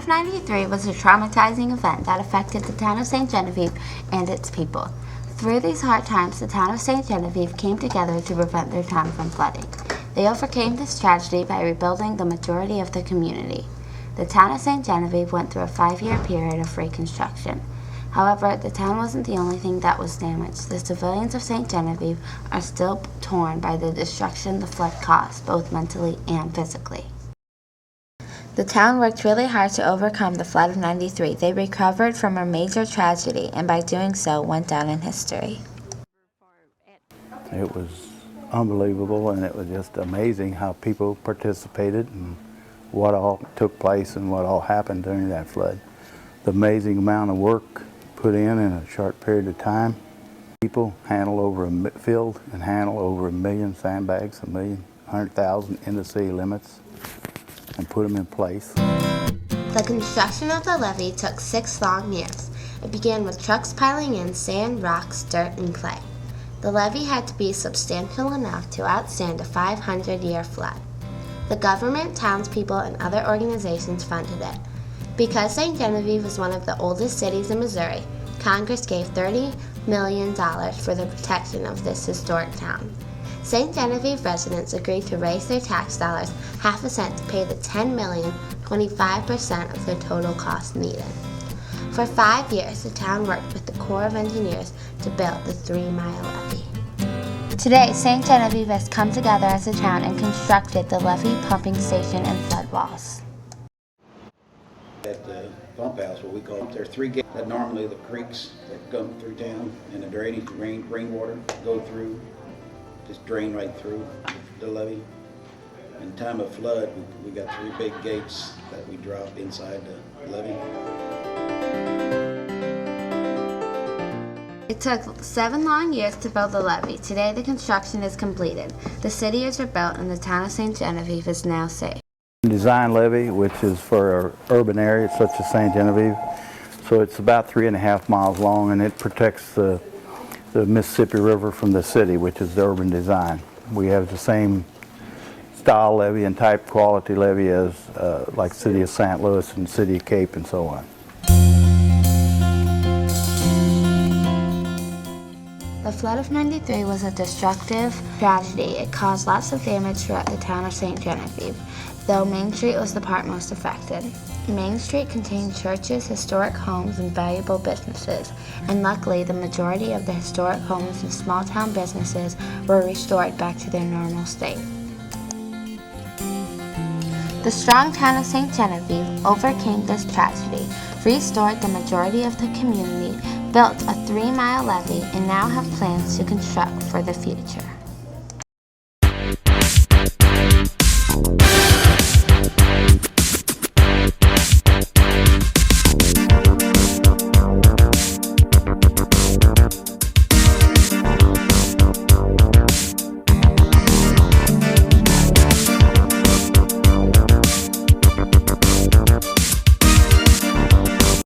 of '93 was a traumatizing event that affected the town of St. Genevieve and its people. Through these hard times, the town of St. Genevieve came together to prevent their town from flooding. They overcame this tragedy by rebuilding the majority of the community. The town of St. Genevieve went through a 5-year period of reconstruction. However, the town wasn't the only thing that was damaged. The civilians of St. Genevieve are still torn by the destruction the flood caused, both mentally and physically. The town worked really hard to overcome the flood of '93. They recovered from a major tragedy and by doing so went down in history. It was unbelievable, and it was just amazing how people participated and what all took place and what all happened during that flood. The amazing amount of work put in a short period of time. People handle over a field and handle over 1 million sandbags, 100,000 in the city limits, and put them in place. The construction of the levee took 6 long years. It began with trucks piling in sand, rocks, dirt, and clay. The levee had to be substantial enough to outstand a 500-year flood. The government, townspeople, and other organizations funded it. Because St. Genevieve is one of the oldest cities in Missouri, Congress gave $30 million for the protection of this historic town. St. Genevieve residents agreed to raise their tax dollars half a cent to pay the $10 million, 25% of the total cost needed. For 5 years, the town worked with the Corps of Engineers to build the 3-mile levee. Today, St. Genevieve has come together as a town and constructed the levee, pumping station, and flood walls. At the pump house, what we call them, there are 3 gates that normally the creeks that come through town and the drainage, rainwater go through, just drain right through the levee. In time of flood, we got 3 big gates that we drop inside the levee. It took 7 long years to build the levee. Today, the construction is completed. The city is rebuilt and the town of St. Genevieve is now safe. Design levee, which is for urban areas such as St. Genevieve. So it's about 3.5 miles long, and it protects the Mississippi River from the city, which is the urban design. We have the same style levee and type quality levee as like City of St. Louis and City of Cape and so on. The flood of '93 was a destructive tragedy. It caused lots of damage throughout the town of St. Genevieve, though Main Street was the part most affected. Main Street contained churches, historic homes, and valuable businesses, and luckily the majority of the historic homes and small town businesses were restored back to their normal state. The strong town of St. Genevieve overcame this tragedy, restored the majority of the community, built a 3-mile levee, and now have plans to construct for the future.